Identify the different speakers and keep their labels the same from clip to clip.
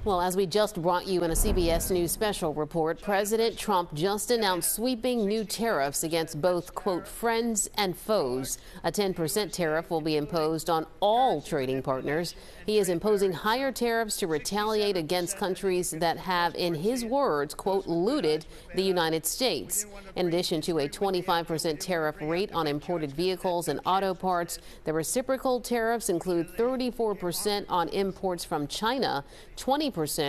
Speaker 1: Well, as we just brought you in a CBS News special report, President Trump just announced sweeping new tariffs against both, quote, friends and foes. A 10% tariff will be imposed on all trading partners. He is imposing higher tariffs to retaliate against countries that have, in his words, quote, looted the United States. In addition to a 25% tariff rate on imported vehicles and auto parts, the reciprocal tariffs include 34% on imports from China, 20%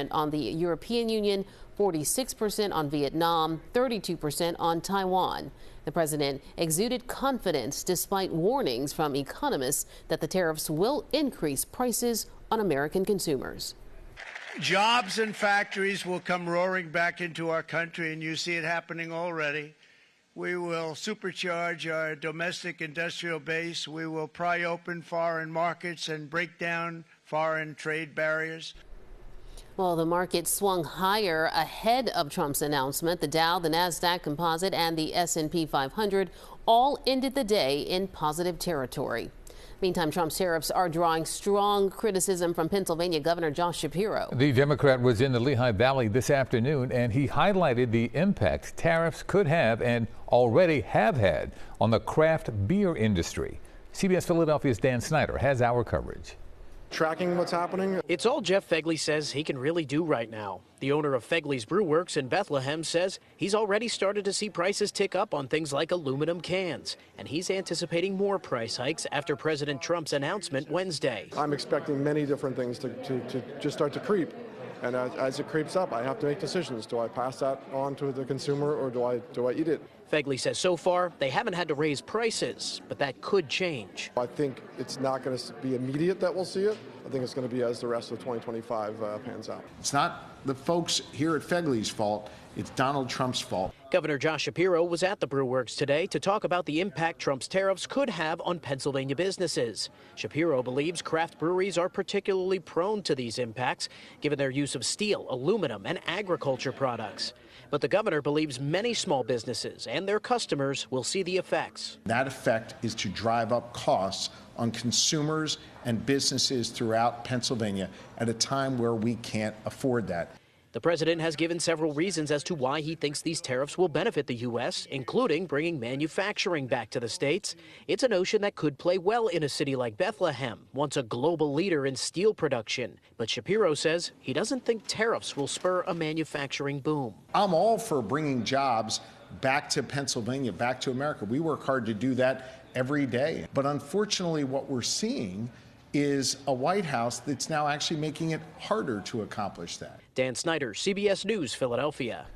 Speaker 1: on the European Union, 46% on Vietnam, 32% on Taiwan. The president exuded confidence despite warnings from economists that the tariffs will increase prices on American consumers.
Speaker 2: Jobs and factories will come roaring back into our country, and you see it happening already. We will supercharge our domestic industrial base. We will pry open foreign markets and break down foreign trade barriers.
Speaker 1: Well, the market swung higher ahead of Trump's announcement. The Dow, the Nasdaq Composite, and the S&P 500 all ended the day in positive territory. Meantime, Trump's tariffs are drawing strong criticism from Pennsylvania Governor Josh Shapiro.
Speaker 3: The Democrat was in the Lehigh Valley this afternoon, and he highlighted the impact tariffs could have and already have had on the craft beer industry. CBS Philadelphia's Dan Snyder has our coverage.
Speaker 4: Tracking what's happening.
Speaker 5: It's all Jeff Fegley says he can really do right now. The owner of Fegley's Brew Works in Bethlehem says he's already started to see prices tick up on things like aluminum cans, and he's anticipating more price hikes after President Trump's announcement Wednesday.
Speaker 4: I'm expecting many different things to just start to creep. And as it creeps up, I have to make decisions. Do I pass that on to the consumer, or do I eat it?
Speaker 5: Fegley says so far they haven't had to raise prices, but that could change.
Speaker 4: I think it's not going to be immediate that we'll see it. I think it's going to be as the rest of 2025 pans out.
Speaker 6: It's not the folks here at Fegley's fault. It's Donald Trump's fault.
Speaker 5: Governor Josh Shapiro was at the Brew Works today to talk about the impact Trump's tariffs could have on Pennsylvania businesses. Shapiro believes craft breweries are particularly prone to these impacts, given their use of steel, aluminum, and agriculture products. But the governor believes many small businesses and their customers will see the effects.
Speaker 6: That effect is to drive up costs on consumers and businesses throughout Pennsylvania at a time where we can't afford that.
Speaker 5: The president has given several reasons as to why he thinks these tariffs will benefit the U.S., including bringing manufacturing back to the states. It's a notion that could play well in a city like Bethlehem, once a global leader in steel production. But Shapiro says he doesn't think tariffs will spur a manufacturing boom.
Speaker 6: I'm all for bringing jobs back to Pennsylvania, back to America. We work hard to do that every day. But unfortunately, what we're seeing is a White House that's now actually making it harder to accomplish that.
Speaker 5: Dan Snyder, CBS News, Philadelphia.